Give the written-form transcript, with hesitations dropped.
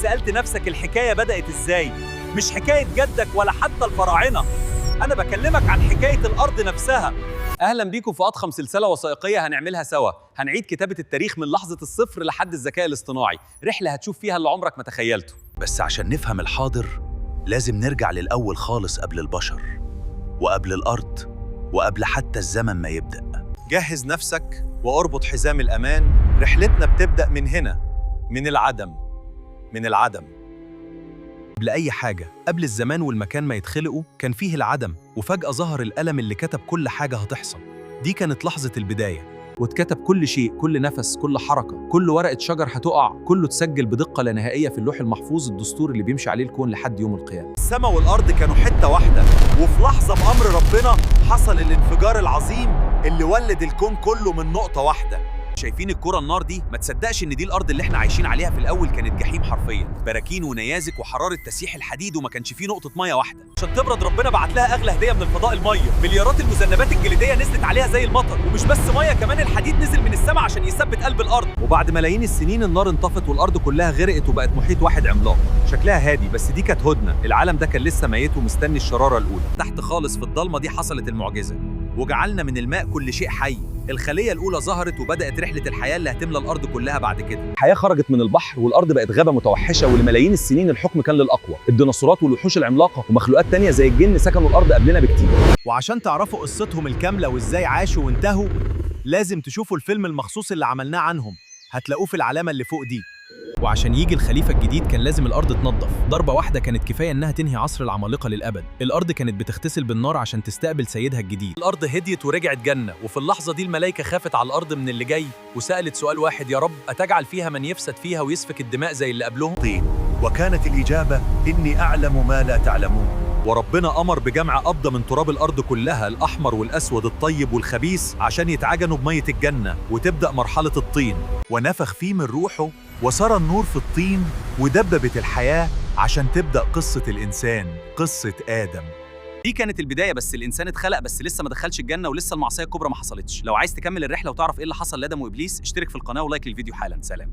سألت نفسك الحكاية بدأت إزاي؟ مش حكاية جدك ولا حتى الفراعنة، أنا بكلمك عن حكاية الأرض نفسها. أهلا بيكم في أضخم سلسلة وثائقية هنعملها سوا. هنعيد كتابة التاريخ من لحظة الصفر لحد الذكاء الاصطناعي، رحلة هتشوف فيها اللي عمرك ما تخيلته. بس عشان نفهم الحاضر لازم نرجع للأول خالص، قبل البشر وقبل الأرض وقبل حتى الزمن ما يبدأ. جهز نفسك واربط حزام الأمان، رحلتنا بتبدأ من هنا، من العدم. قبل أي حاجة، قبل الزمان والمكان ما يتخلقوا، كان فيه العدم، وفجأة ظهر القلم اللي كتب كل حاجة هتحصل. دي كانت لحظة البداية، واتكتب كل شيء، كل نفس، كل حركة، كل ورقة شجر هتقع، كله اتسجل بدقة لا نهائية في اللوح المحفوظ، الدستور اللي بيمشي عليه الكون لحد يوم القيامة. السماء والأرض كانوا حتة واحدة، وفي لحظة بأمر ربنا حصل الانفجار العظيم اللي ولد الكون كله من نقطة واحدة. شايفين الكرة النار دي؟ ما تصدقش ان دي الارض اللي احنا عايشين عليها. في الاول كانت جحيم حرفيا، براكين ونيازك وحراره تسيح الحديد، وما كانش فيه نقطه ميه واحده. عشان تبرد ربنا بعت لها اغلى هديه من الفضاء، الميه. مليارات المذنبات الجليديه نزلت عليها زي المطر، ومش بس ميه، كمان الحديد نزل من السماء عشان يثبت قلب الارض. وبعد ملايين السنين النار انطفت والارض كلها غرقت وبقت محيط واحد عملاق. شكلها هادي، بس دي كانت هدنه. العالم ده كان لسه ميت ومستني الشراره الاولى. تحت خالص في الضلمه دي حصلت المعجزه، وجعلنا من الماء كل شيء حي. الخلية الأولى ظهرت وبدأت رحلة الحياة اللي هتملى الأرض كلها بعد كده. الحياة خرجت من البحر والأرض بقت غابة متوحشة، ولملايين السنين الحكم كان للأقوى. الديناصورات والوحوش العملاقة ومخلوقات تانية زي الجن سكنوا الأرض قبلنا بكتير. وعشان تعرفوا قصتهم الكاملة وإزاي عاشوا وانتهوا، لازم تشوفوا الفيلم المخصوص اللي عملناه عنهم، هتلاقوه في العلامة اللي فوق دي. وعشان يجي الخليفة الجديد كان لازم الأرض تنظف. ضربة واحدة كانت كفاية إنها تنهي عصر العمالقة للأبد. الأرض كانت بتغتسل بالنار عشان تستقبل سيدها الجديد. الأرض هديت ورجعت جنة، وفي اللحظة دي الملائكة خافت على الأرض من اللي جاي، وسألت سؤال واحد: يا رب أتجعل فيها من يفسد فيها ويسفك الدماء زي اللي قبلهم؟ وكانت الإجابة: إني أعلم ما لا تعلمون. وربنا أمر بجمع قبضة من تراب الأرض كلها، الأحمر والأسود، الطيب والخبيث، عشان يتعجنوا بمية الجنة، وتبدأ مرحلة الطين. ونفخ فيه من روحه وسرى النور في الطين، ودببت الحياة عشان تبدأ قصة الإنسان، قصة آدم. دي كانت البداية، بس الإنسان اتخلق، بس لسه ما دخلش الجنة، ولسه المعصية الكبرى ما حصلتش. لو عايز تكمل الرحلة وتعرف إيه اللي حصل لآدم وإبليس، اشترك في القناة ولايك للفيديو حالا. سلام.